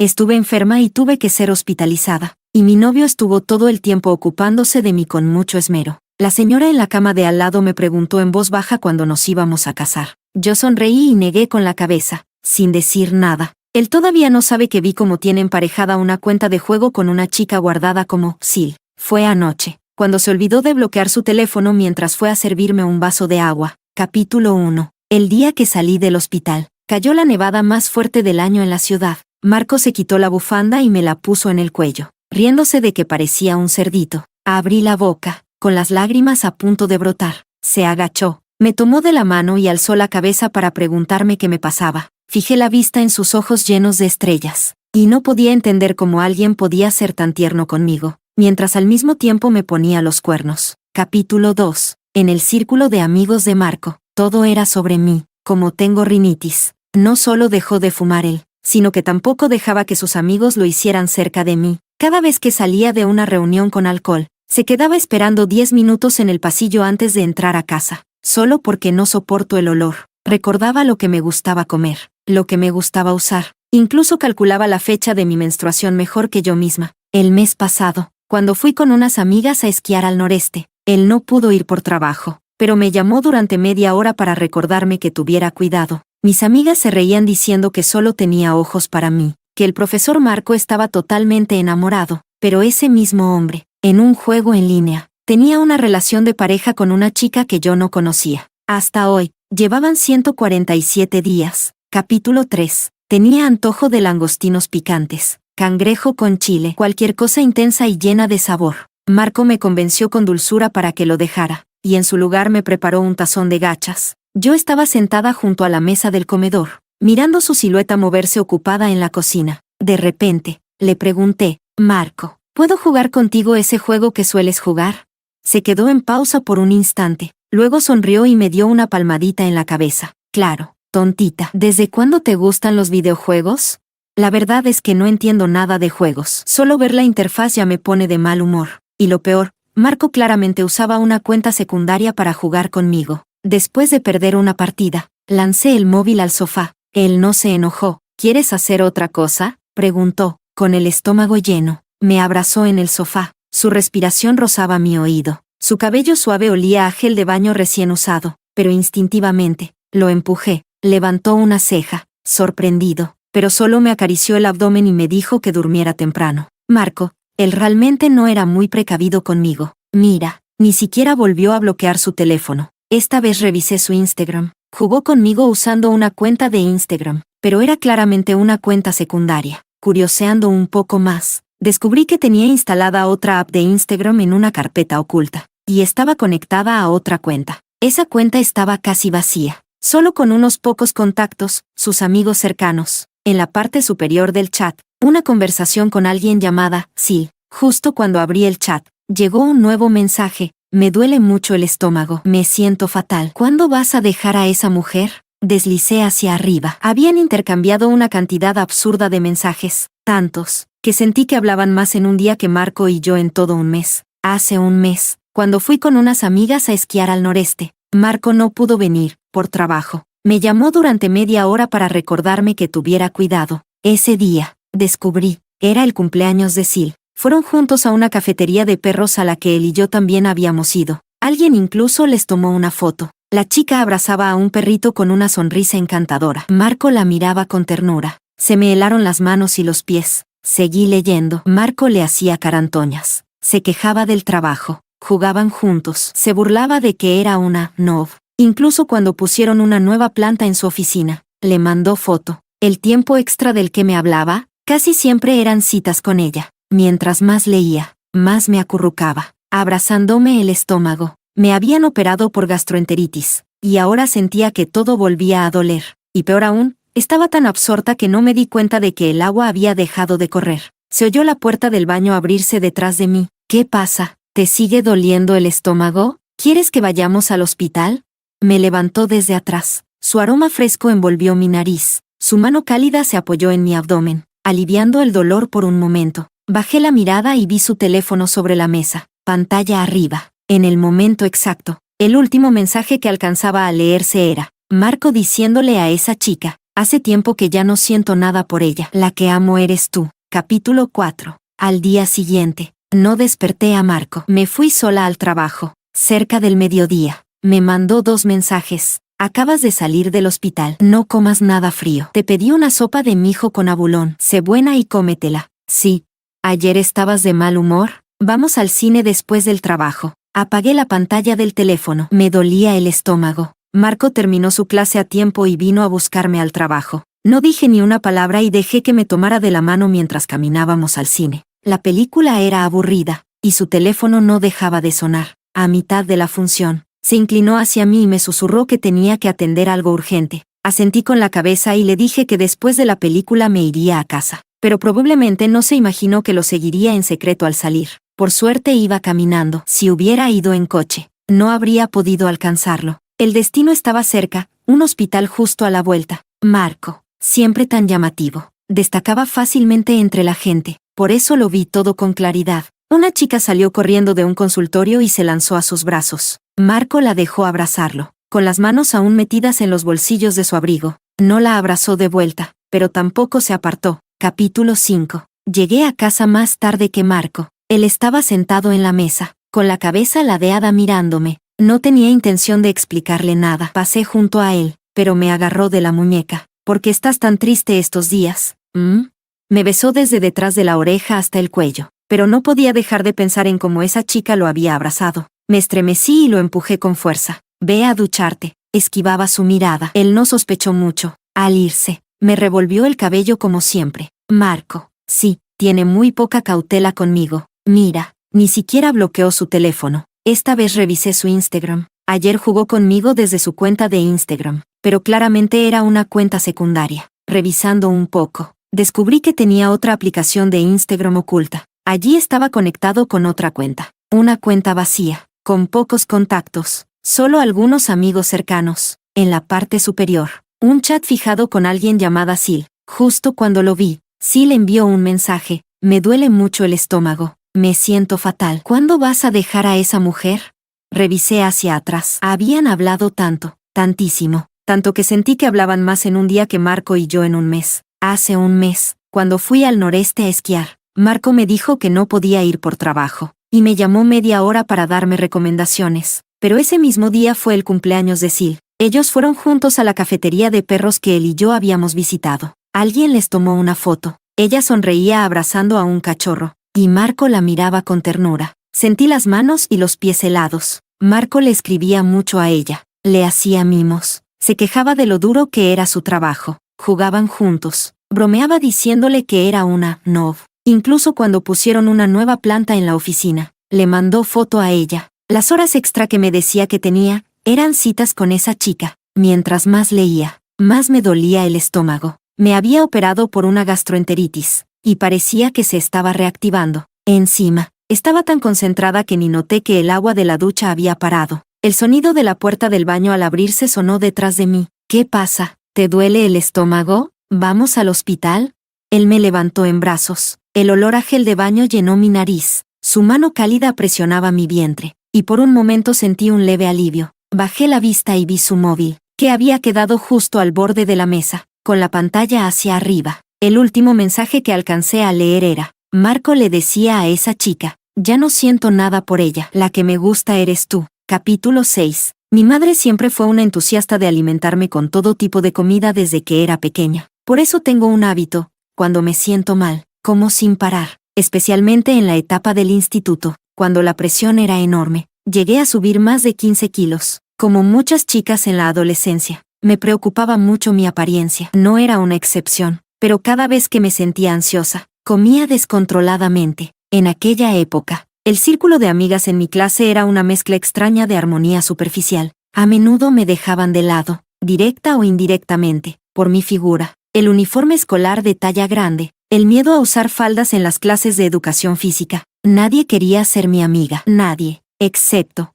Estuve enferma y tuve que ser hospitalizada. Y mi novio estuvo todo el tiempo ocupándose de mí con mucho esmero. La señora en la cama de al lado me preguntó en voz baja cuando nos íbamos a casar. Yo sonreí y negué con la cabeza, sin decir nada. Él todavía no sabe que vi cómo tiene emparejada una cuenta de juego con una chica guardada como Sil. Fue anoche, cuando se olvidó de bloquear su teléfono mientras fue a servirme un vaso de agua. Capítulo 1. El día que salí del hospital, cayó la nevada más fuerte del año en la ciudad. Marco se quitó la bufanda y me la puso en el cuello, riéndose de que parecía un cerdito. Abrí la boca, con las lágrimas a punto de brotar. Se agachó, me tomó de la mano y alzó la cabeza para preguntarme qué me pasaba. Fijé la vista en sus ojos llenos de estrellas, y no podía entender cómo alguien podía ser tan tierno conmigo, mientras al mismo tiempo me ponía los cuernos. Capítulo 2. En el círculo de amigos de Marco, todo era sobre mí. Como tengo rinitis, no solo dejó de fumar él, sino que tampoco dejaba que sus amigos lo hicieran cerca de mí. Cada vez que salía de una reunión con alcohol, se quedaba esperando 10 minutos en el pasillo antes de entrar a casa, solo porque no soporto el olor. Recordaba lo que me gustaba comer, lo que me gustaba usar. Incluso calculaba la fecha de mi menstruación mejor que yo misma. El mes pasado, cuando fui con unas amigas a esquiar al noreste, él no pudo ir por trabajo, pero me llamó durante media hora para recordarme que tuviera cuidado. Mis amigas se reían diciendo que solo tenía ojos para mí, que el profesor Marco estaba totalmente enamorado, pero ese mismo hombre, en un juego en línea, tenía una relación de pareja con una chica que yo no conocía. Hasta hoy, llevaban 147 días. Capítulo 3. Tenía antojo de langostinos picantes, cangrejo con chile, cualquier cosa intensa y llena de sabor. Marco me convenció con dulzura para que lo dejara, y en su lugar me preparó un tazón de gachas. Yo estaba sentada junto a la mesa del comedor, mirando su silueta moverse ocupada en la cocina. De repente, le pregunté, Marco, ¿puedo jugar contigo ese juego que sueles jugar? Se quedó en pausa por un instante, luego sonrió y me dio una palmadita en la cabeza. Claro, tontita. ¿Desde cuándo te gustan los videojuegos? La verdad es que no entiendo nada de juegos. Solo ver la interfaz ya me pone de mal humor. Y lo peor, Marco claramente usaba una cuenta secundaria para jugar conmigo. Después de perder una partida, lancé el móvil al sofá. Él no se enojó. ¿Quieres hacer otra cosa?, preguntó, con el estómago lleno. Me abrazó en el sofá. Su respiración rozaba mi oído. Su cabello suave olía a gel de baño recién usado, pero instintivamente, lo empujé. Levantó una ceja, sorprendido, pero solo me acarició el abdomen y me dijo que durmiera temprano. Marco, él realmente no era muy precavido conmigo. Mira, ni siquiera volvió a bloquear su teléfono. Esta vez revisé su Instagram. Jugó conmigo usando una cuenta de Instagram, pero era claramente una cuenta secundaria. Curioseando un poco más, descubrí que tenía instalada otra app de Instagram en una carpeta oculta, y estaba conectada a otra cuenta. Esa cuenta estaba casi vacía, solo con unos pocos contactos, sus amigos cercanos. En la parte superior del chat, una conversación con alguien llamada Sil. Justo cuando abrí el chat, llegó un nuevo mensaje. Me duele mucho el estómago. Me siento fatal. ¿Cuándo vas a dejar a esa mujer? Deslicé hacia arriba. Habían intercambiado una cantidad absurda de mensajes, tantos, que sentí que hablaban más en un día que Marco y yo en todo un mes. Hace un mes, cuando fui con unas amigas a esquiar al noreste, Marco no pudo venir, por trabajo. Me llamó durante media hora para recordarme que tuviera cuidado. Ese día, descubrí, era el cumpleaños de Sil. Fueron juntos a una cafetería de perros a la que él y yo también habíamos ido. Alguien incluso les tomó una foto. La chica abrazaba a un perrito con una sonrisa encantadora. Marco la miraba con ternura. Se me helaron las manos y los pies. Seguí leyendo. Marco le hacía carantoñas. Se quejaba del trabajo. Jugaban juntos. Se burlaba de que era una noob. Incluso cuando pusieron una nueva planta en su oficina, le mandó foto. El tiempo extra del que me hablaba, casi siempre eran citas con ella. Mientras más leía, más me acurrucaba, abrazándome el estómago. Me habían operado por gastroenteritis, y ahora sentía que todo volvía a doler. Y peor aún, estaba tan absorta que no me di cuenta de que el agua había dejado de correr. Se oyó la puerta del baño abrirse detrás de mí. ¿Qué pasa? ¿Te sigue doliendo el estómago? ¿Quieres que vayamos al hospital? Me levantó desde atrás. Su aroma fresco envolvió mi nariz. Su mano cálida se apoyó en mi abdomen, aliviando el dolor por un momento. Bajé la mirada y vi su teléfono sobre la mesa, pantalla arriba. En el momento exacto, el último mensaje que alcanzaba a leerse era Marco diciéndole a esa chica, Hace tiempo que ya no siento nada por ella. La que amo eres tú. Capítulo 4. Al día siguiente, no desperté a Marco. Me fui sola al trabajo. Cerca del mediodía, me mandó 2 mensajes. Acabas de salir del hospital. No comas nada frío. Te pedí una sopa de mijo con abulón. Sé buena y cómetela. Sí. Ayer estabas de mal humor. Vamos al cine después del trabajo. Apagué la pantalla del teléfono. Me dolía el estómago. Marco terminó su clase a tiempo y vino a buscarme al trabajo. No dije ni una palabra y dejé que me tomara de la mano mientras caminábamos al cine. La película era aburrida, y su teléfono no dejaba de sonar. A mitad de la función, se inclinó hacia mí y me susurró que tenía que atender algo urgente. Asentí con la cabeza y le dije que después de la película me iría a casa. Pero probablemente no se imaginó que lo seguiría en secreto al salir. Por suerte iba caminando. Si hubiera ido en coche, no habría podido alcanzarlo. El destino estaba cerca, un hospital justo a la vuelta. Marco, siempre tan llamativo, destacaba fácilmente entre la gente, por eso lo vi todo con claridad. Una chica salió corriendo de un consultorio y se lanzó a sus brazos. Marco la dejó abrazarlo, con las manos aún metidas en los bolsillos de su abrigo. No la abrazó de vuelta, pero tampoco se apartó. Capítulo 5. Llegué a casa más tarde que Marco. Él estaba sentado en la mesa, con la cabeza ladeada mirándome. No tenía intención de explicarle nada. Pasé junto a él, pero me agarró de la muñeca. ¿Por qué estás tan triste estos días? Me besó desde detrás de la oreja hasta el cuello, pero no podía dejar de pensar en cómo esa chica lo había abrazado. Me estremecí y lo empujé con fuerza. Ve a ducharte. Esquivaba su mirada. Él no sospechó mucho. Al irse, me revolvió el cabello como siempre. Marco, sí, tiene muy poca cautela conmigo. Mira, ni siquiera bloqueó su teléfono. Esta vez revisé su Instagram. Ayer jugó conmigo desde su cuenta de Instagram, pero claramente era una cuenta secundaria. Revisando un poco, descubrí que tenía otra aplicación de Instagram oculta. Allí estaba conectado con otra cuenta. Una cuenta vacía, con pocos contactos, solo algunos amigos cercanos. En la parte superior, un chat fijado con alguien llamada Sil. Justo cuando lo vi, Sil envió un mensaje. Me duele mucho el estómago. Me siento fatal. ¿Cuándo vas a dejar a esa mujer? Revisé hacia atrás. Habían hablado tanto, tantísimo, tanto que sentí que hablaban más en un día que Marco y yo en un mes. Hace un mes, cuando fui al noreste a esquiar, Marco me dijo que no podía ir por trabajo, y me llamó media hora para darme recomendaciones. Pero ese mismo día fue el cumpleaños de Sil. Ellos fueron juntos a la cafetería de perros que él y yo habíamos visitado. Alguien les tomó una foto. Ella sonreía abrazando a un cachorro, y Marco la miraba con ternura. Sentí las manos y los pies helados. Marco le escribía mucho a ella, le hacía mimos, se quejaba de lo duro que era su trabajo. Jugaban juntos, bromeaba diciéndole que era una noob. Incluso cuando pusieron una nueva planta en la oficina, le mandó foto a ella. Las horas extra que me decía que tenía, eran citas con esa chica. Mientras más leía, más me dolía el estómago. Me había operado por una gastroenteritis, y parecía que se estaba reactivando. Encima, estaba tan concentrada que ni noté que el agua de la ducha había parado. El sonido de la puerta del baño al abrirse sonó detrás de mí. ¿Qué pasa? ¿Te duele el estómago? ¿Vamos al hospital? Él me levantó en brazos. El olor a gel de baño llenó mi nariz. Su mano cálida presionaba mi vientre, y por un momento sentí un leve alivio. Bajé la vista y vi su móvil, que había quedado justo al borde de la mesa, con la pantalla hacia arriba. El último mensaje que alcancé a leer era: Marco le decía a esa chica, ya no siento nada por ella, la que me gusta eres tú. Capítulo 6. Mi madre siempre fue una entusiasta de alimentarme con todo tipo de comida desde que era pequeña. Por eso tengo un hábito, cuando me siento mal, como sin parar, especialmente en la etapa del instituto, cuando la presión era enorme. Llegué a subir más de 15 kilos, como muchas chicas en la adolescencia. Me preocupaba mucho mi apariencia. No era una excepción, pero cada vez que me sentía ansiosa, comía descontroladamente. En aquella época, el círculo de amigas en mi clase era una mezcla extraña de armonía superficial. A menudo me dejaban de lado, directa o indirectamente, por mi figura, el uniforme escolar de talla grande, el miedo a usar faldas en las clases de educación física. Nadie quería ser mi amiga. Nadie, excepto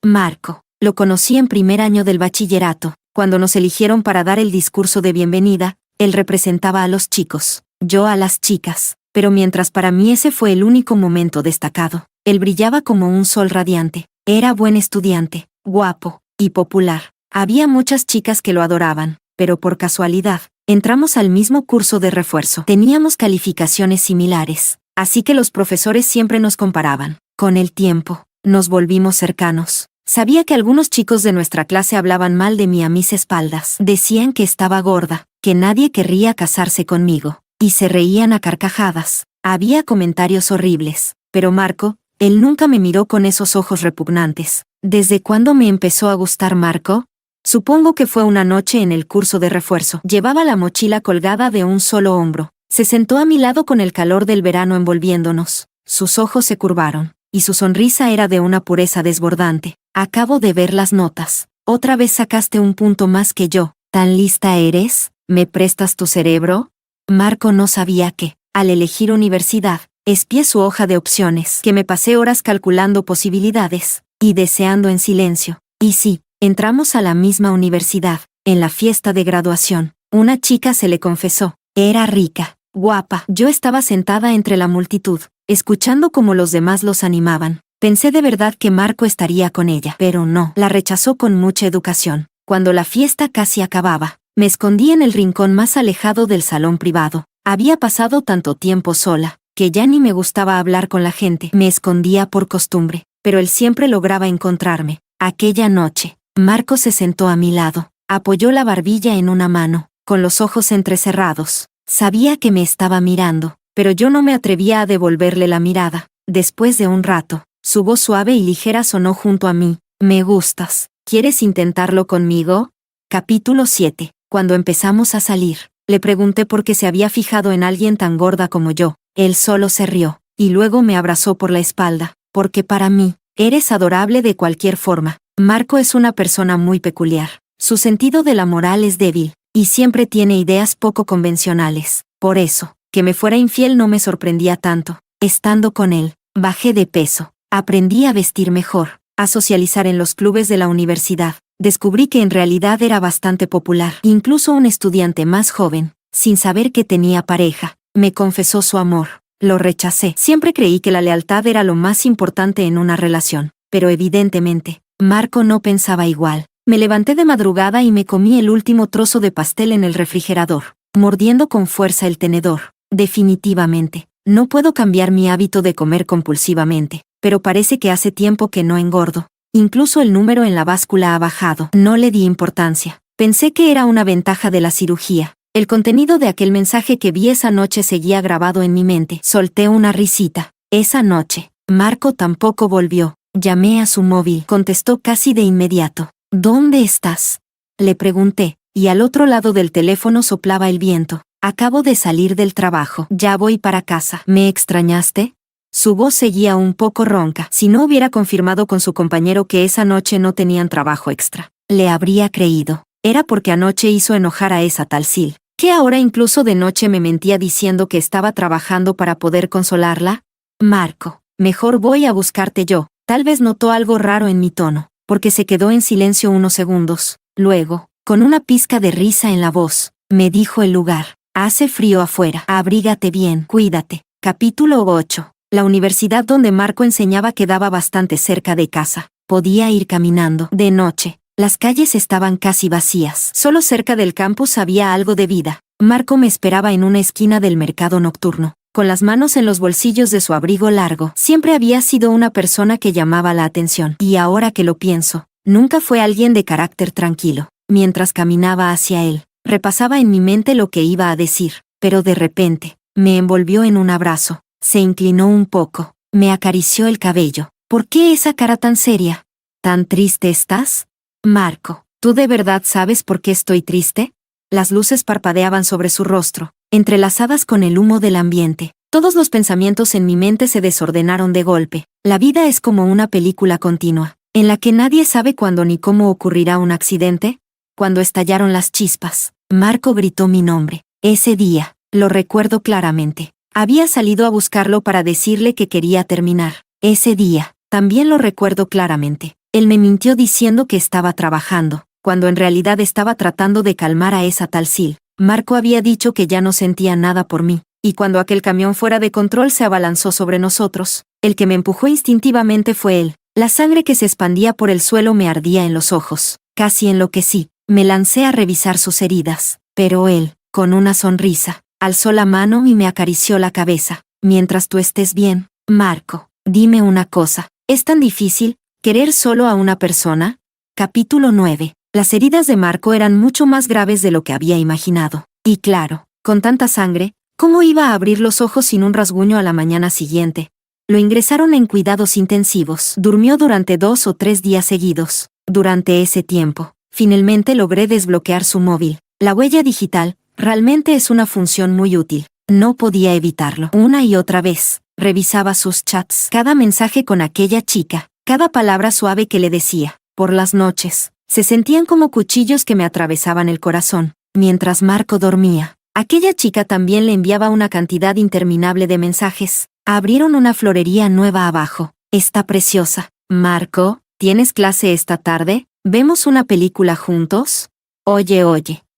Marco. Lo conocí en primer año del bachillerato. Cuando nos eligieron para dar el discurso de bienvenida, él representaba a los chicos, yo a las chicas. Pero mientras para mí ese fue el único momento destacado, él brillaba como un sol radiante. Era buen estudiante, guapo y popular. Había muchas chicas que lo adoraban, pero por casualidad, entramos al mismo curso de refuerzo. Teníamos calificaciones similares, así que los profesores siempre nos comparaban. Con el tiempo, nos volvimos cercanos. Sabía que algunos chicos de nuestra clase hablaban mal de mí a mis espaldas. Decían que estaba gorda, que nadie querría casarse conmigo, y se reían a carcajadas. Había comentarios horribles, pero Marco, él nunca me miró con esos ojos repugnantes. ¿Desde cuándo me empezó a gustar Marco? Supongo que fue una noche en el curso de refuerzo. Llevaba la mochila colgada de un solo hombro. Se sentó a mi lado con el calor del verano envolviéndonos. Sus ojos se curvaron, y su sonrisa era de una pureza desbordante. Acabo de ver las notas. Otra vez sacaste un punto más que yo. ¿Tan lista eres? ¿Me prestas tu cerebro? Marco no sabía que, al elegir universidad, espié su hoja de opciones, que me pasé horas calculando posibilidades, y deseando en silencio. Y sí, entramos a la misma universidad. En la fiesta de graduación, una chica se le confesó. Era rica, guapa. Yo estaba sentada entre la multitud, escuchando cómo los demás los animaban. Pensé de verdad que Marco estaría con ella, pero no. La rechazó con mucha educación. Cuando la fiesta casi acababa, me escondí en el rincón más alejado del salón privado. Había pasado tanto tiempo sola, que ya ni me gustaba hablar con la gente. Me escondía por costumbre, pero él siempre lograba encontrarme. Aquella noche, Marco se sentó a mi lado, apoyó la barbilla en una mano, con los ojos entrecerrados. Sabía que me estaba mirando, pero yo no me atrevía a devolverle la mirada. Después de un rato, su voz suave y ligera sonó junto a mí. «Me gustas. ¿Quieres intentarlo conmigo?» Capítulo 7. Cuando empezamos a salir, le pregunté por qué se había fijado en alguien tan gorda como yo. Él solo se rió, y luego me abrazó por la espalda. «Porque para mí, eres adorable de cualquier forma». Marco es una persona muy peculiar. Su sentido de la moral es débil, y siempre tiene ideas poco convencionales. Por eso, que me fuera infiel no me sorprendía tanto. Estando con él, bajé de peso. Aprendí a vestir mejor, a socializar en los clubes de la universidad. Descubrí que en realidad era bastante popular. Incluso un estudiante más joven, sin saber que tenía pareja, me confesó su amor. Lo rechacé. Siempre creí que la lealtad era lo más importante en una relación, pero evidentemente, Marco no pensaba igual. Me levanté de madrugada y me comí el último trozo de pastel en el refrigerador, mordiendo con fuerza el tenedor. Definitivamente, no puedo cambiar mi hábito de comer compulsivamente, pero parece que hace tiempo que no engordo. Incluso el número en la báscula ha bajado. No le di importancia. Pensé que era una ventaja de la cirugía. El contenido de aquel mensaje que vi esa noche seguía grabado en mi mente. Solté una risita. Esa noche, Marco tampoco volvió. Llamé a su móvil. Contestó casi de inmediato. «¿Dónde estás?», le pregunté, y al otro lado del teléfono soplaba el viento. «Acabo de salir del trabajo. Ya voy para casa». «¿Me extrañaste?». Su voz seguía un poco ronca. Si no hubiera confirmado con su compañero que esa noche no tenían trabajo extra, le habría creído. Era porque anoche hizo enojar a esa tal Sil, que ahora incluso de noche me mentía diciendo que estaba trabajando para poder consolarla. «Marco, mejor voy a buscarte yo». Tal vez notó algo raro en mi tono, porque se quedó en silencio unos segundos. Luego, con una pizca de risa en la voz, me dijo el lugar. «Hace frío afuera. Abrígate bien. Cuídate». Capítulo 8. La universidad donde Marco enseñaba quedaba bastante cerca de casa. Podía ir caminando. De noche, las calles estaban casi vacías. Solo cerca del campus había algo de vida. Marco me esperaba en una esquina del mercado nocturno, con las manos en los bolsillos de su abrigo largo. Siempre había sido una persona que llamaba la atención. Y ahora que lo pienso, nunca fue alguien de carácter tranquilo. Mientras caminaba hacia él, repasaba en mi mente lo que iba a decir, pero de repente, me envolvió en un abrazo. Se inclinó un poco, me acarició el cabello. «¿Por qué esa cara tan seria? ¿Tan triste estás?» «Marco, ¿tú de verdad sabes por qué estoy triste?» Las luces parpadeaban sobre su rostro, entrelazadas con el humo del ambiente. Todos los pensamientos en mi mente se desordenaron de golpe. La vida es como una película continua, en la que nadie sabe cuándo ni cómo ocurrirá un accidente. Cuando estallaron las chispas, Marco gritó mi nombre. Ese día, lo recuerdo claramente. Había salido a buscarlo para decirle que quería terminar. Ese día, también lo recuerdo claramente. Él me mintió diciendo que estaba trabajando, cuando en realidad estaba tratando de calmar a esa tal Sil. Marco había dicho que ya no sentía nada por mí, y cuando aquel camión fuera de control se abalanzó sobre nosotros, el que me empujó instintivamente fue él. La sangre que se expandía por el suelo me ardía en los ojos. Casi enloquecí. Me lancé a revisar sus heridas, pero él, con una sonrisa, alzó la mano y me acarició la cabeza. Mientras tú estés bien, Marco, dime una cosa, ¿es tan difícil querer solo a una persona? Capítulo 9. Las heridas de Marco eran mucho más graves de lo que había imaginado. Y claro, con tanta sangre, ¿cómo iba a abrir los ojos sin un rasguño a la mañana siguiente? Lo ingresaron en cuidados intensivos. Durmió durante 2 o 3 días seguidos. Durante ese tiempo, finalmente logré desbloquear su móvil. La huella digital realmente es una función muy útil. No podía evitarlo. Una y otra vez, revisaba sus chats. Cada mensaje con aquella chica, cada palabra suave que le decía. Por las noches, se sentían como cuchillos que me atravesaban el corazón. Mientras Marco dormía, aquella chica también le enviaba una cantidad interminable de mensajes. Abrieron una florería nueva abajo. Está preciosa. Marco, ¿tienes clase esta tarde? ¿Vemos una película juntos? Oye,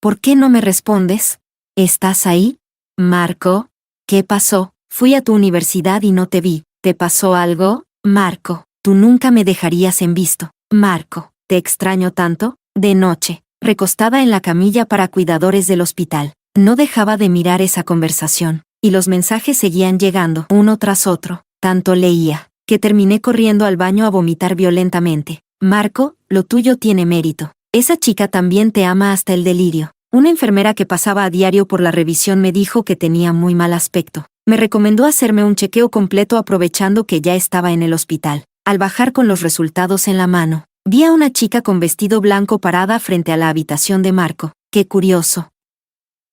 ¿por qué no me respondes? ¿Estás ahí? Marco, ¿qué pasó? Fui a tu universidad y no te vi. ¿Te pasó algo? Marco, tú nunca me dejarías en visto. Marco, ¿te extraño tanto? De noche, recostada en la camilla para cuidadores del hospital, no dejaba de mirar esa conversación. Y los mensajes seguían llegando, uno tras otro. Tanto leía, que terminé corriendo al baño a vomitar violentamente. Marco, lo tuyo tiene mérito. Esa chica también te ama hasta el delirio. Una enfermera que pasaba a diario por la revisión me dijo que tenía muy mal aspecto. Me recomendó hacerme un chequeo completo aprovechando que ya estaba en el hospital. Al bajar con los resultados en la mano, vi a una chica con vestido blanco parada frente a la habitación de Marco. Qué curioso.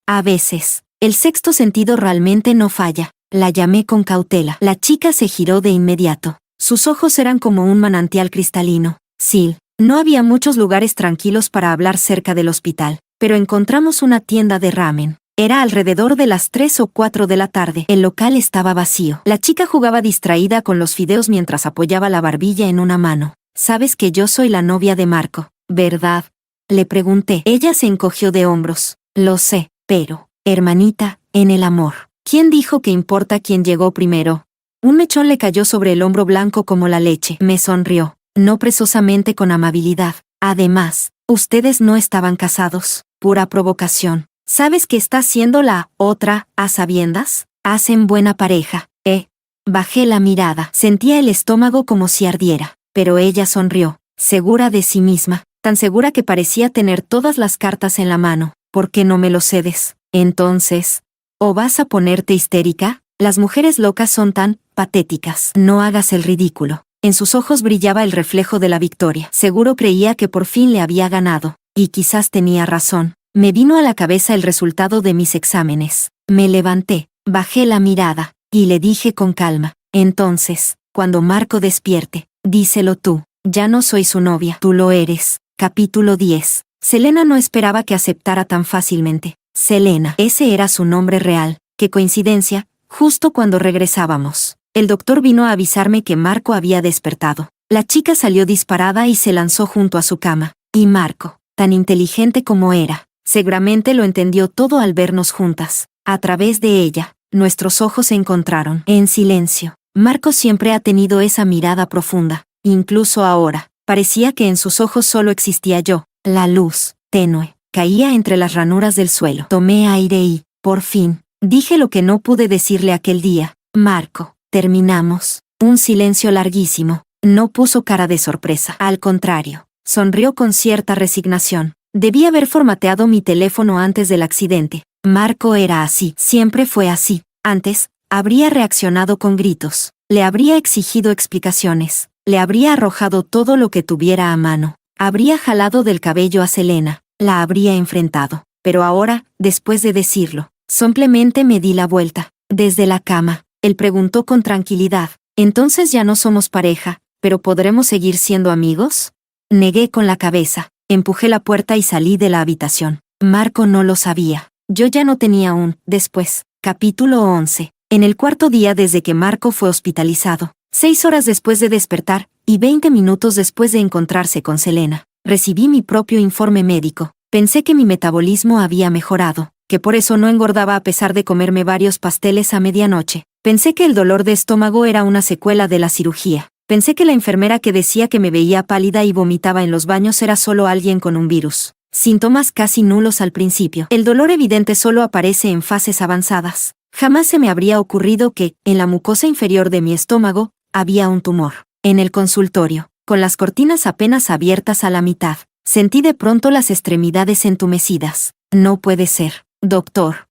A veces, el sexto sentido realmente no falla. La llamé con cautela. La chica se giró de inmediato. Sus ojos eran como un manantial cristalino. Sil, no había muchos lugares tranquilos para hablar cerca del hospital, pero encontramos una tienda de ramen. Era alrededor de las 3 o 4 de la tarde. El local estaba vacío. La chica jugaba distraída con los fideos mientras apoyaba la barbilla en una mano. Sabes que yo soy la novia de Marco, ¿verdad? Le pregunté. Ella se encogió de hombros. Lo sé, pero, hermanita, en el amor, ¿quién dijo que importa quién llegó primero? Un mechón le cayó sobre el hombro blanco como la leche. Me sonrió, no precisamente con amabilidad. Además, ustedes no estaban casados. Pura provocación. ¿Sabes que está siendo la otra, a sabiendas? Hacen buena pareja, ¿eh? Bajé la mirada. Sentía el estómago como si ardiera. Pero ella sonrió, segura de sí misma, tan segura que parecía tener todas las cartas en la mano. ¿Por qué no me lo cedes? Entonces, ¿o vas a ponerte histérica? Las mujeres locas son tan patéticas. No hagas el ridículo. En sus ojos brillaba el reflejo de la victoria. Seguro creía que por fin le había ganado. Y quizás tenía razón. Me vino a la cabeza el resultado de mis exámenes. Me levanté, bajé la mirada, y le dije con calma. Entonces, cuando Marco despierte, díselo tú. Ya no soy su novia. Tú lo eres. Capítulo 10. Selena no esperaba que aceptara tan fácilmente. Selena. Ese era su nombre real. Qué coincidencia, justo cuando regresábamos. El doctor vino a avisarme que Marco había despertado. La chica salió disparada y se lanzó junto a su cama. Y Marco, tan inteligente como era, seguramente lo entendió todo al vernos juntas. A través de ella, nuestros ojos se encontraron. En silencio. Marco siempre ha tenido esa mirada profunda. Incluso ahora, parecía que en sus ojos solo existía yo. La luz, tenue, caía entre las ranuras del suelo. Tomé aire y, por fin, dije lo que no pude decirle aquel día. Marco, terminamos. Un silencio larguísimo. No puso cara de sorpresa. Al contrario, sonrió con cierta resignación. Debí haber formateado mi teléfono antes del accidente. Marco era así. Siempre fue así. Antes, habría reaccionado con gritos. Le habría exigido explicaciones. Le habría arrojado todo lo que tuviera a mano. Habría jalado del cabello a Selena. La habría enfrentado. Pero ahora, después de decirlo, simplemente me di la vuelta. Desde la cama, él preguntó con tranquilidad. ¿Entonces ya no somos pareja, pero podremos seguir siendo amigos? Negué con la cabeza. Empujé la puerta y salí de la habitación. Marco no lo sabía. Yo ya no tenía un después. Capítulo 11. En el cuarto día desde que Marco fue hospitalizado, 6 horas después de despertar, y 20 minutos después de encontrarse con Selena, recibí mi propio informe médico. Pensé que mi metabolismo había mejorado, que por eso no engordaba a pesar de comerme varios pasteles a medianoche. Pensé que el dolor de estómago era una secuela de la cirugía. Pensé que la enfermera que decía que me veía pálida y vomitaba en los baños era solo alguien con un virus. Síntomas casi nulos al principio. El dolor evidente solo aparece en fases avanzadas. Jamás se me habría ocurrido que, en la mucosa inferior de mi estómago, había un tumor. En el consultorio, con las cortinas apenas abiertas a la mitad, sentí de pronto las extremidades entumecidas. No puede ser, doctor.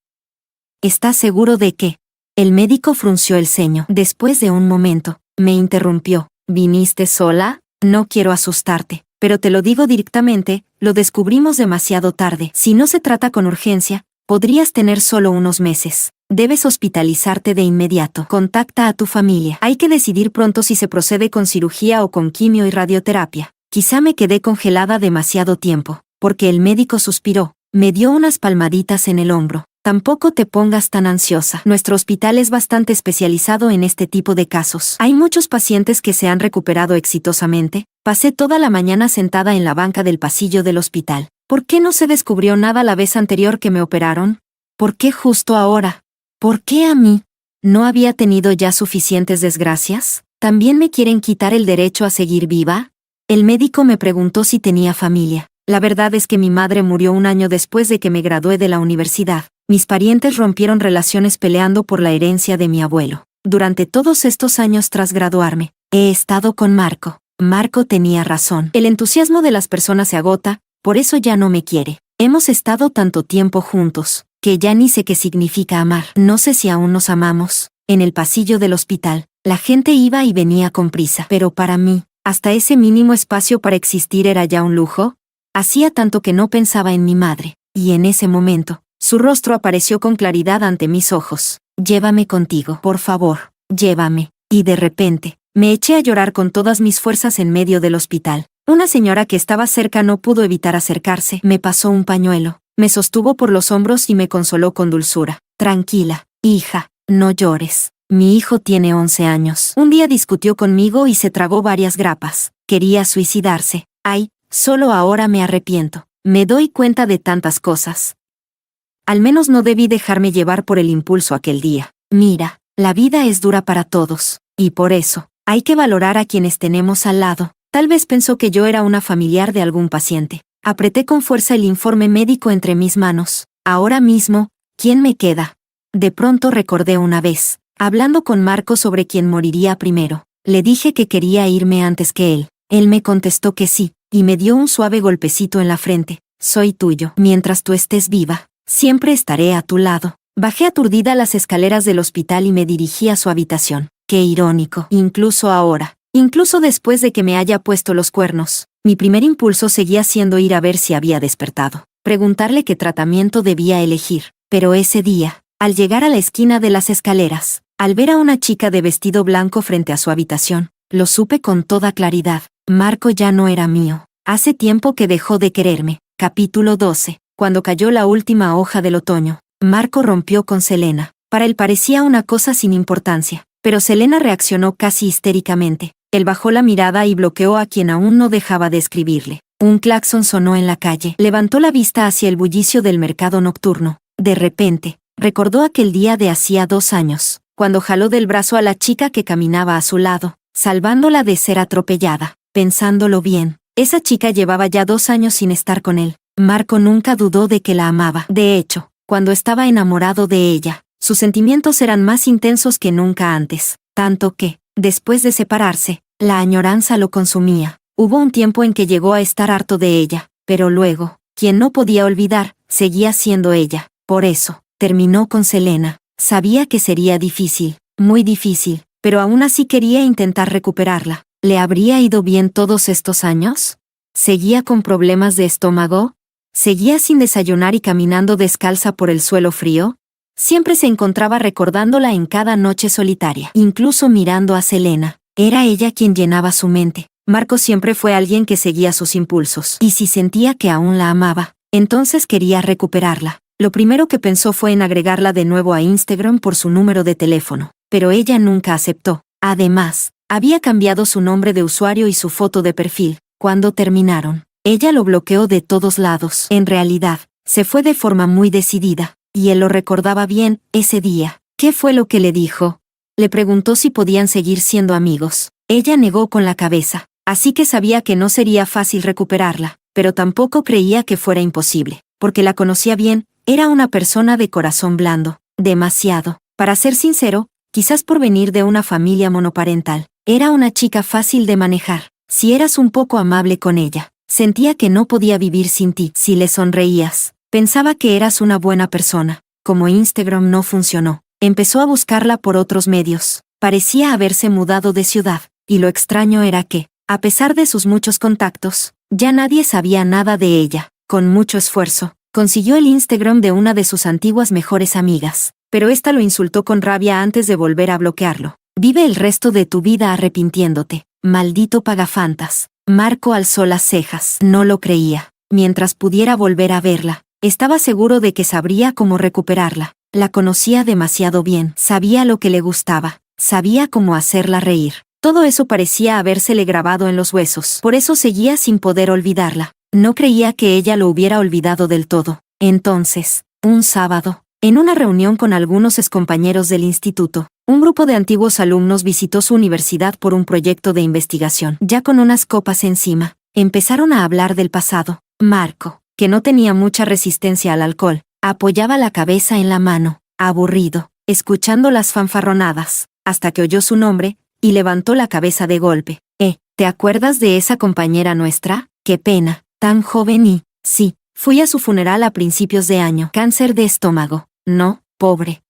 ¿Estás seguro de que? El médico frunció el ceño. Después de un momento, me interrumpió. ¿Viniste sola? No quiero asustarte, pero te lo digo directamente, lo descubrimos demasiado tarde. Si no se trata con urgencia, podrías tener solo unos meses. Debes hospitalizarte de inmediato. Contacta a tu familia. Hay que decidir pronto si se procede con cirugía o con quimio y radioterapia. Quizá me quedé congelada demasiado tiempo, porque el médico suspiró. Me dio unas palmaditas en el hombro. Tampoco te pongas tan ansiosa. Nuestro hospital es bastante especializado en este tipo de casos. Hay muchos pacientes que se han recuperado exitosamente. Pasé toda la mañana sentada en la banca del pasillo del hospital. ¿Por qué no se descubrió nada la vez anterior que me operaron? ¿Por qué justo ahora? ¿Por qué a mí? ¿No había tenido ya suficientes desgracias? ¿También me quieren quitar el derecho a seguir viva? El médico me preguntó si tenía familia. La verdad es que mi madre murió un año después de que me gradué de la universidad. Mis parientes rompieron relaciones peleando por la herencia de mi abuelo. Durante todos estos años tras graduarme, he estado con Marco. Marco tenía razón. El entusiasmo de las personas se agota, por eso ya no me quiere. Hemos estado tanto tiempo juntos, que ya ni sé qué significa amar. No sé si aún nos amamos. En el pasillo del hospital, la gente iba y venía con prisa. Pero para mí, hasta ese mínimo espacio para existir era ya un lujo. Hacía tanto que no pensaba en mi madre, y en ese momento, su rostro apareció con claridad ante mis ojos. Llévame contigo, por favor, llévame. Y de repente, me eché a llorar con todas mis fuerzas en medio del hospital. Una señora que estaba cerca no pudo evitar acercarse. Me pasó un pañuelo, me sostuvo por los hombros y me consoló con dulzura. Tranquila, hija, no llores. Mi hijo tiene 11 años. Un día discutió conmigo y se tragó varias grapas. Quería suicidarse. Ay, solo ahora me arrepiento. Me doy cuenta de tantas cosas. Al menos no debí dejarme llevar por el impulso aquel día. Mira, la vida es dura para todos, y por eso, hay que valorar a quienes tenemos al lado. Tal vez pensó que yo era una familiar de algún paciente. Apreté con fuerza el informe médico entre mis manos. Ahora mismo, ¿quién me queda? De pronto recordé una vez, hablando con Marco sobre quién moriría primero. Le dije que quería irme antes que él. Él me contestó que sí, y me dio un suave golpecito en la frente. Soy tuyo. Mientras tú estés viva, siempre estaré a tu lado. Bajé aturdida las escaleras del hospital y me dirigí a su habitación. Qué irónico. Incluso ahora, incluso después de que me haya puesto los cuernos, mi primer impulso seguía siendo ir a ver si había despertado. Preguntarle qué tratamiento debía elegir. Pero ese día, al llegar a la esquina de las escaleras, al ver a una chica de vestido blanco frente a su habitación, lo supe con toda claridad. Marco ya no era mío. Hace tiempo que dejó de quererme. Capítulo 12. Cuando cayó la última hoja del otoño, Marco rompió con Selena. Para él parecía una cosa sin importancia, pero Selena reaccionó casi histéricamente. Él bajó la mirada y bloqueó a quien aún no dejaba de escribirle. Un claxon sonó en la calle. Levantó la vista hacia el bullicio del mercado nocturno. De repente, recordó aquel día de hacía 2 años, cuando jaló del brazo a la chica que caminaba a su lado, salvándola de ser atropellada. Pensándolo bien, esa chica llevaba ya 2 años sin estar con él. Marco nunca dudó de que la amaba. De hecho, cuando estaba enamorado de ella, sus sentimientos eran más intensos que nunca antes, tanto que, después de separarse, la añoranza lo consumía. Hubo un tiempo en que llegó a estar harto de ella, pero luego, quien no podía olvidar, seguía siendo ella. Por eso, terminó con Selena. Sabía que sería difícil, muy difícil, pero aún así quería intentar recuperarla. ¿Le habría ido bien todos estos años? ¿Seguía con problemas de estómago? ¿Seguía sin desayunar y caminando descalza por el suelo frío? Siempre se encontraba recordándola en cada noche solitaria, incluso mirando a Selena. Era ella quien llenaba su mente. Marco siempre fue alguien que seguía sus impulsos, y si sentía que aún la amaba, entonces quería recuperarla. Lo primero que pensó fue en agregarla de nuevo a Instagram por su número de teléfono, pero ella nunca aceptó. Además, había cambiado su nombre de usuario y su foto de perfil. Cuando terminaron, ella lo bloqueó de todos lados. En realidad, se fue de forma muy decidida, y él lo recordaba bien, ese día. ¿Qué fue lo que le dijo? Le preguntó si podían seguir siendo amigos. Ella negó con la cabeza, así que sabía que no sería fácil recuperarla. pero tampoco creía que fuera imposible, porque la conocía bien, era una persona de corazón blando, demasiado. Para ser sincero, quizás por venir de una familia monoparental, era una chica fácil de manejar. Si eras un poco amable con ella, sentía que no podía vivir sin ti. Si le sonreías, pensaba que eras una buena persona. Como Instagram no funcionó, empezó a buscarla por otros medios. Parecía haberse mudado de ciudad, y lo extraño era que, a pesar de sus muchos contactos, ya nadie sabía nada de ella. Con mucho esfuerzo, consiguió el Instagram de una de sus antiguas mejores amigas, pero esta lo insultó con rabia antes de volver a bloquearlo. Vive el resto de tu vida arrepintiéndote, maldito pagafantas. Marco alzó las cejas. No lo creía. Mientras pudiera volver a verla, estaba seguro de que sabría cómo recuperarla. La conocía demasiado bien, sabía lo que le gustaba, sabía cómo hacerla reír. Todo eso parecía habérsele grabado en los huesos. Por eso seguía sin poder olvidarla. No creía que ella lo hubiera olvidado del todo. Entonces, un sábado, en una reunión con algunos excompañeros del instituto, un grupo de antiguos alumnos visitó su universidad por un proyecto de investigación. Ya con unas copas encima, empezaron a hablar del pasado. Marco, que no tenía mucha resistencia al alcohol, apoyaba la cabeza en la mano, aburrido, escuchando las fanfarronadas, hasta que oyó su nombre, y levantó la cabeza de golpe. ¿Te acuerdas de esa compañera nuestra? Qué pena, tan joven y... Sí, fui a su funeral a principios de año. Cáncer de estómago. No, pobre.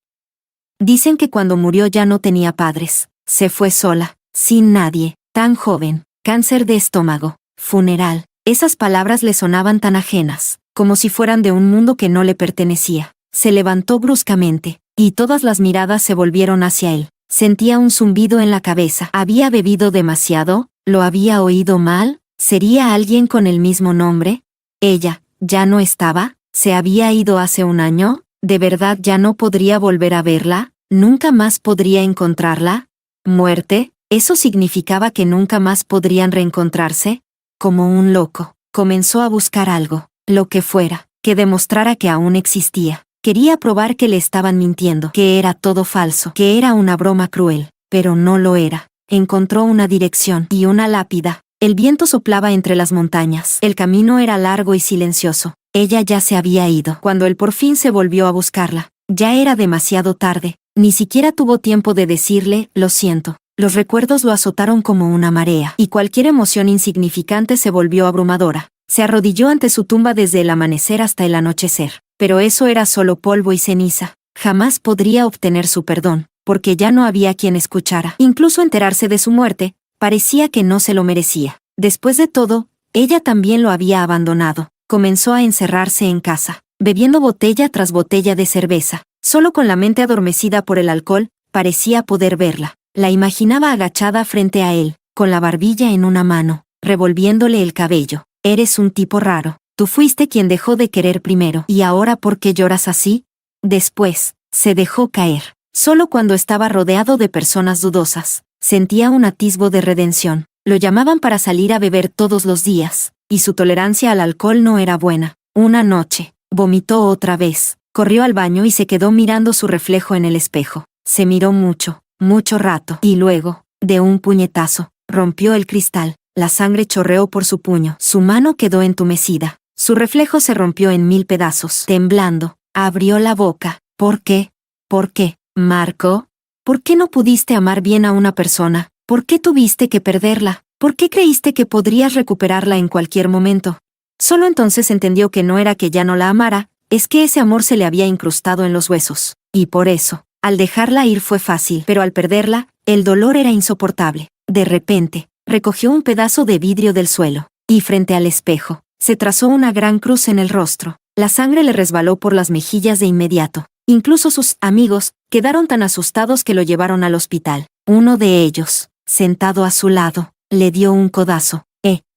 Dicen que cuando murió ya no tenía padres. Se fue sola, sin nadie, tan joven. Cáncer de estómago. Funeral. Esas palabras le sonaban tan ajenas, como si fueran de un mundo que no le pertenecía. Se levantó bruscamente, y todas las miradas se volvieron hacia él. Sentía un zumbido en la cabeza. ¿Había bebido demasiado? ¿Lo había oído mal? ¿Sería alguien con el mismo nombre? Ella, ¿ya no estaba? ¿Se había ido hace un año? ¿De verdad ya no podría volver a verla? ¿Nunca más podría encontrarla? ¿Muerte? ¿Eso significaba que nunca más podrían reencontrarse? Como un loco, comenzó a buscar algo, lo que fuera, que demostrara que aún existía. Quería probar que le estaban mintiendo, que era todo falso, que era una broma cruel, pero no lo era. Encontró una dirección y una lápida. El viento soplaba entre las montañas. El camino era largo y silencioso. Ella ya se había ido. Cuando él por fin se volvió a buscarla, ya era demasiado tarde. Ni siquiera tuvo tiempo de decirle, lo siento. Los recuerdos lo azotaron como una marea, y cualquier emoción insignificante se volvió abrumadora. Se arrodilló ante su tumba desde el amanecer hasta el anochecer. Pero eso era solo polvo y ceniza. Jamás podría obtener su perdón, porque ya no había quien escuchara. Incluso enterarse de su muerte, parecía que no se lo merecía. Después de todo, ella también lo había abandonado. Comenzó a encerrarse en casa, bebiendo botella tras botella de cerveza. Solo con la mente adormecida por el alcohol, parecía poder verla. La imaginaba agachada frente a él, con la barbilla en una mano, revolviéndole el cabello. Eres un tipo raro. Tú fuiste quien dejó de querer primero. ¿Y ahora por qué lloras así? Después, se dejó caer. Solo cuando estaba rodeado de personas dudosas, sentía un atisbo de redención. Lo llamaban para salir a beber todos los días, y su tolerancia al alcohol no era buena. Una noche, vomitó otra vez, corrió al baño y se quedó mirando su reflejo en el espejo. Se miró mucho, mucho rato, y luego, de un puñetazo, rompió el cristal. La sangre chorreó por su puño. Su mano quedó entumecida. Su reflejo se rompió en 1000 pedazos. Temblando, abrió la boca. ¿Por qué? ¿Por qué, Marco? ¿Por qué no pudiste amar bien a una persona? ¿Por qué tuviste que perderla? ¿Por qué creíste que podrías recuperarla en cualquier momento? Solo entonces entendió que no era que ya no la amara, es que ese amor se le había incrustado en los huesos. Y por eso, al dejarla ir fue fácil, pero al perderla, el dolor era insoportable. De repente, recogió un pedazo de vidrio del suelo, y frente al espejo, se trazó una gran cruz en el rostro. La sangre le resbaló por las mejillas de inmediato. Incluso sus amigos quedaron tan asustados que lo llevaron al hospital. Uno de ellos, sentado a su lado, le dio un codazo.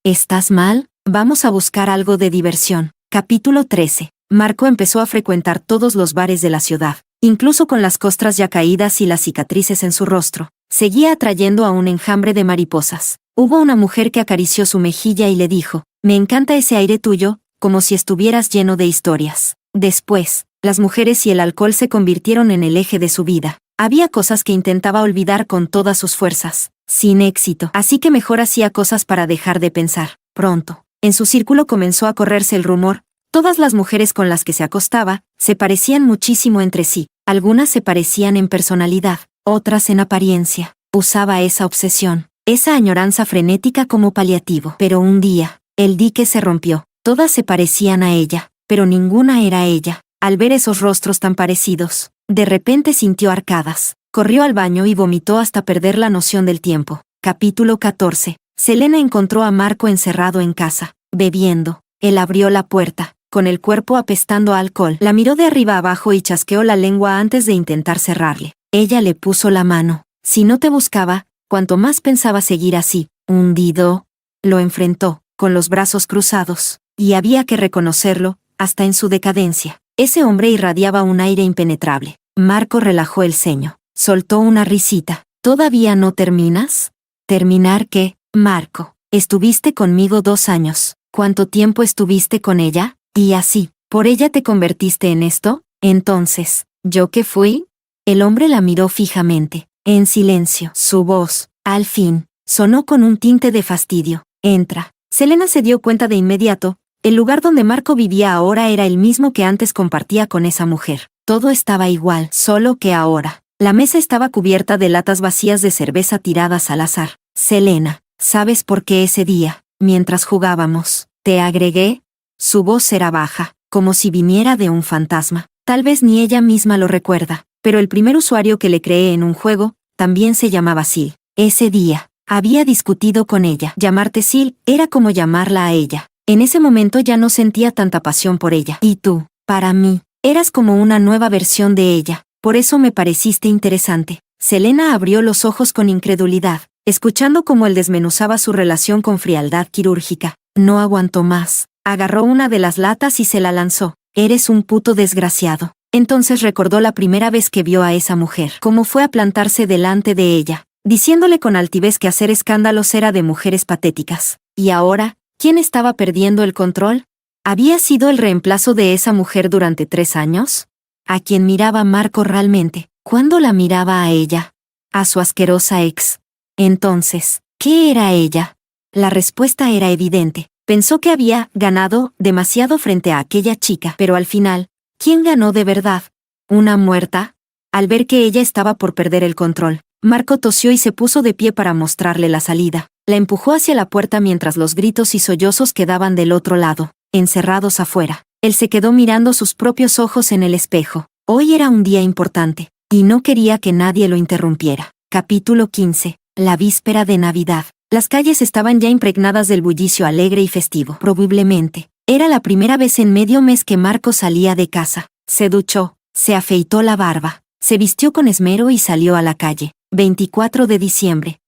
¿Estás mal? Vamos a buscar algo de diversión. Capítulo 13. Marco empezó a frecuentar todos los bares de la ciudad, incluso con las costras ya caídas y las cicatrices en su rostro. Seguía atrayendo a un enjambre de mariposas. Hubo una mujer que acarició su mejilla y le dijo, me encanta ese aire tuyo, como si estuvieras lleno de historias. Después, las mujeres y el alcohol se convirtieron en el eje de su vida. Había cosas que intentaba olvidar con todas sus fuerzas, sin éxito, así que mejor hacía cosas para dejar de pensar. Pronto, En su círculo comenzó a correrse el rumor. Todas las mujeres con las que se acostaba se parecían muchísimo entre sí. Algunas se parecían en personalidad, otras en apariencia. Usaba esa obsesión, esa añoranza frenética como paliativo. Pero un día, el dique se rompió. Todas se parecían a ella, pero ninguna era ella. Al ver esos rostros tan parecidos, de repente sintió arcadas. Corrió al baño y vomitó hasta perder la noción del tiempo. Capítulo 14. Selena encontró a Marco encerrado en casa, bebiendo. Él abrió la puerta, con el cuerpo apestando a alcohol. La miró de arriba abajo y chasqueó la lengua antes de intentar cerrarle. Ella le puso la mano. Si no te buscaba, cuanto más pensaba seguir así, hundido. Lo enfrentó, con los brazos cruzados. Y había que reconocerlo, hasta en su decadencia. Ese hombre irradiaba un aire impenetrable. Marco relajó el ceño. Soltó una risita. ¿Todavía no terminas? ¿Terminar qué, Marco? Estuviste conmigo 2 años. ¿Cuánto tiempo estuviste con ella? Y así, ¿por ella te convertiste en esto? Entonces, ¿yo qué fui? El hombre la miró fijamente, en silencio. Su voz, al fin, sonó con un tinte de fastidio. Entra. Selena se dio cuenta de inmediato. El lugar donde Marco vivía ahora era el mismo que antes compartía con esa mujer. Todo estaba igual, solo que ahora. La mesa estaba cubierta de latas vacías de cerveza tiradas al azar. Selena, ¿sabes por qué ese día, mientras jugábamos, te agregué? Su voz era baja, como si viniera de un fantasma. Tal vez ni ella misma lo recuerda, pero el primer usuario que le creé en un juego, también se llamaba Sil. Ese día, había discutido con ella. Llamarte Sil era como llamarla a ella. En ese momento ya no sentía tanta pasión por ella. Y tú, para mí, eras como una nueva versión de ella. Por eso me pareciste interesante. Selena abrió los ojos con incredulidad, escuchando cómo él desmenuzaba su relación con frialdad quirúrgica. No aguantó más. Agarró una de las latas y se la lanzó. Eres un puto desgraciado. Entonces recordó la primera vez que vio a esa mujer, cómo fue a plantarse delante de ella, diciéndole con altivez que hacer escándalos era de mujeres patéticas. Y ahora, ¿quién estaba perdiendo el control? ¿Había sido el reemplazo de esa mujer durante 3 años? ¿A quién miraba Marco realmente? ¿Cuándo la miraba a ella? A su asquerosa ex. Entonces, ¿qué era ella? La respuesta era evidente. Pensó que había ganado demasiado frente a aquella chica, pero al final, ¿quién ganó de verdad? ¿Una muerta? Al ver que ella estaba por perder el control, Marco tosió y se puso de pie para mostrarle la salida. La empujó hacia la puerta mientras los gritos y sollozos quedaban del otro lado, encerrados afuera. Él se quedó mirando sus propios ojos en el espejo. Hoy era un día importante, y no quería que nadie lo interrumpiera. Capítulo 15. La víspera de Navidad. Las calles estaban ya impregnadas del bullicio alegre y festivo. Probablemente, era la primera vez en medio mes que Marco salía de casa. Se duchó, se afeitó la barba, se vistió con esmero y salió a la calle. 24 de diciembre.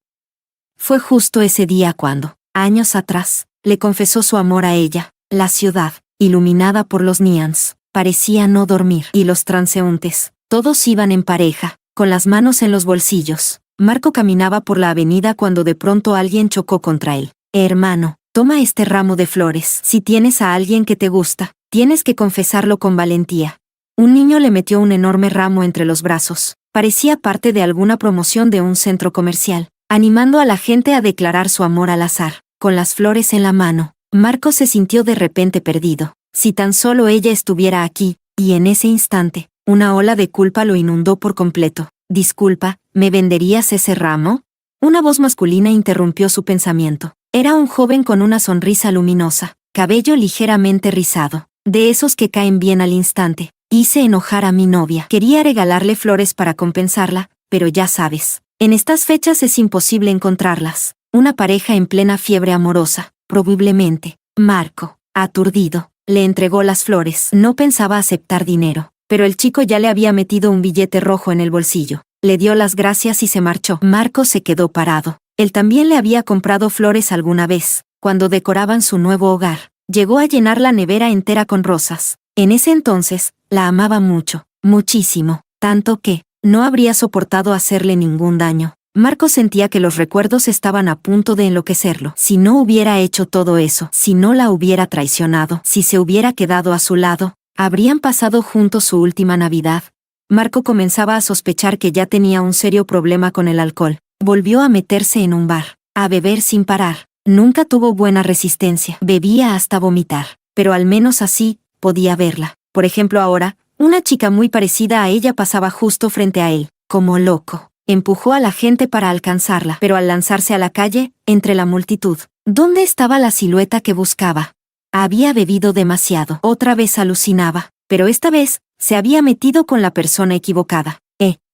Fue justo ese día cuando, años atrás, le confesó su amor a ella. La ciudad, iluminada por los neons, parecía no dormir. Y los transeúntes, todos iban en pareja, con las manos en los bolsillos. Marco caminaba por la avenida cuando de pronto alguien chocó contra él. Hermano, toma este ramo de flores. Si tienes a alguien que te gusta, tienes que confesarlo con valentía. Un niño le metió un enorme ramo entre los brazos. Parecía parte de alguna promoción de un centro comercial, animando a la gente a declarar su amor al azar. Con las flores en la mano, Marco se sintió de repente perdido. Si tan solo ella estuviera aquí, y en ese instante, una ola de culpa lo inundó por completo. Disculpa, ¿me venderías ese ramo? Una voz masculina interrumpió su pensamiento. Era un joven con una sonrisa luminosa, cabello ligeramente rizado, de esos que caen bien al instante. Hice enojar a mi novia. Quería regalarle flores para compensarla, pero ya sabes, en estas fechas es imposible encontrarlas. Una pareja en plena fiebre amorosa, probablemente. Marco, aturdido, le entregó las flores. No pensaba aceptar dinero, pero el chico ya le había metido un billete rojo en el bolsillo. Le dio las gracias y se marchó. Marco se quedó parado. Él también le había comprado flores alguna vez, cuando decoraban su nuevo hogar. Llegó a llenar la nevera entera con rosas. En ese entonces, la amaba mucho, muchísimo, tanto que no habría soportado hacerle ningún daño. Marco sentía que los recuerdos estaban a punto de enloquecerlo. Si no hubiera hecho todo eso, si no la hubiera traicionado, si se hubiera quedado a su lado, ¿habrían pasado juntos su última Navidad? Marco comenzaba a sospechar que ya tenía un serio problema con el alcohol. Volvió a meterse en un bar, a beber sin parar. Nunca tuvo buena resistencia. Bebía hasta vomitar. Pero al menos así, podía verla. Por ejemplo ahora, una chica muy parecida a ella pasaba justo frente a él. Como loco. Empujó a la gente para alcanzarla, pero al lanzarse a la calle, entre la multitud, ¿dónde estaba la silueta que buscaba? Había bebido demasiado. Otra vez alucinaba, pero esta vez, se había metido con la persona equivocada.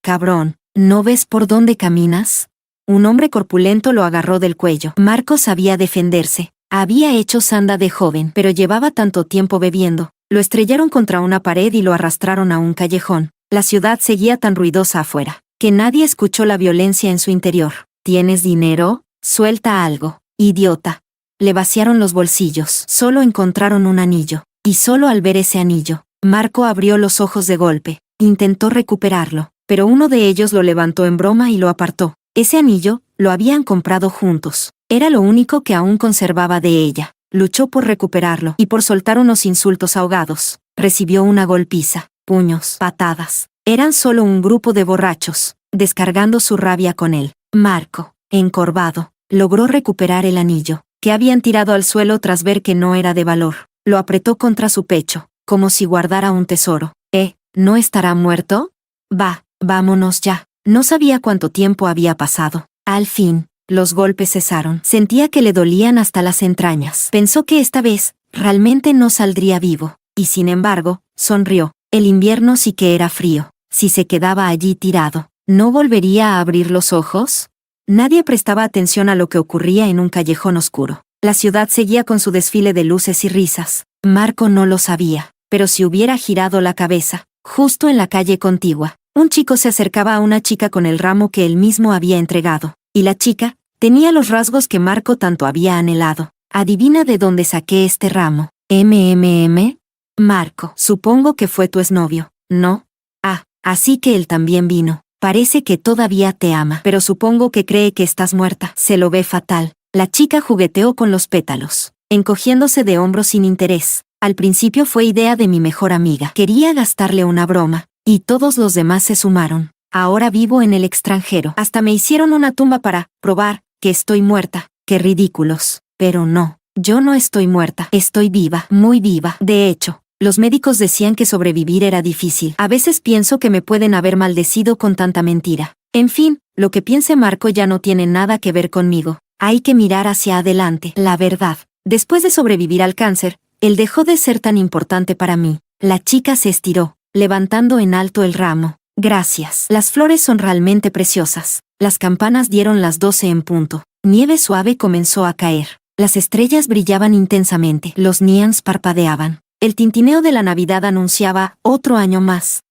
Cabrón, ¿no ves por dónde caminas? Un hombre corpulento lo agarró del cuello. Marco sabía defenderse. Había hecho sanda de joven, pero llevaba tanto tiempo bebiendo. Lo estrellaron contra una pared y lo arrastraron a un callejón. La ciudad seguía tan ruidosa afuera, que nadie escuchó la violencia en su interior. ¿Tienes dinero? Suelta algo, idiota. Le vaciaron los bolsillos. Solo encontraron un anillo. Y solo al ver ese anillo, Marco abrió los ojos de golpe. Intentó recuperarlo, pero uno de ellos lo levantó en broma y lo apartó. Ese anillo, lo habían comprado juntos. Era lo único que aún conservaba de ella. Luchó por recuperarlo y por soltar unos insultos ahogados. Recibió una golpiza, puños, patadas. Eran solo un grupo de borrachos, descargando su rabia con él. Marco, encorvado, logró recuperar el anillo, que habían tirado al suelo tras ver que no era de valor. Lo apretó contra su pecho, como si guardara un tesoro. ¿No estará muerto? Vámonos ya. No sabía cuánto tiempo había pasado. Al fin, los golpes cesaron. Sentía que le dolían hasta las entrañas. Pensó que esta vez, realmente no saldría vivo. Y sin embargo, sonrió. El invierno sí que era frío. Si se quedaba allí tirado, ¿no volvería a abrir los ojos? Nadie prestaba atención a lo que ocurría en un callejón oscuro. La ciudad seguía con su desfile de luces y risas. Marco no lo sabía, pero si hubiera girado la cabeza, justo en la calle contigua, un chico se acercaba a una chica con el ramo que él mismo había entregado, y la chica tenía los rasgos que Marco tanto había anhelado. ¿Adivina de dónde saqué este ramo? Marco, supongo que fue tu exnovio, ¿no? Así que él también vino. Parece que todavía te ama, pero supongo que cree que estás muerta. Se lo ve fatal. La chica jugueteó con los pétalos, encogiéndose de hombros sin interés. Al principio fue idea de mi mejor amiga. Quería gastarle una broma, y todos los demás se sumaron. Ahora vivo en el extranjero. Hasta me hicieron una tumba para probar que estoy muerta. ¡Qué ridículos! Pero no, yo no estoy muerta. Estoy viva, muy viva. De hecho, los médicos decían que sobrevivir era difícil. A veces pienso que me pueden haber maldecido con tanta mentira. En fin, lo que piense Marco ya no tiene nada que ver conmigo. Hay que mirar hacia adelante. La verdad, después de sobrevivir al cáncer, él dejó de ser tan importante para mí. La chica se estiró, levantando en alto el ramo. Gracias. Las flores son realmente preciosas. Las campanas dieron las 12 en punto. Nieve suave comenzó a caer. Las estrellas brillaban intensamente. Los neons parpadeaban. El tintineo de la Navidad anunciaba otro año más.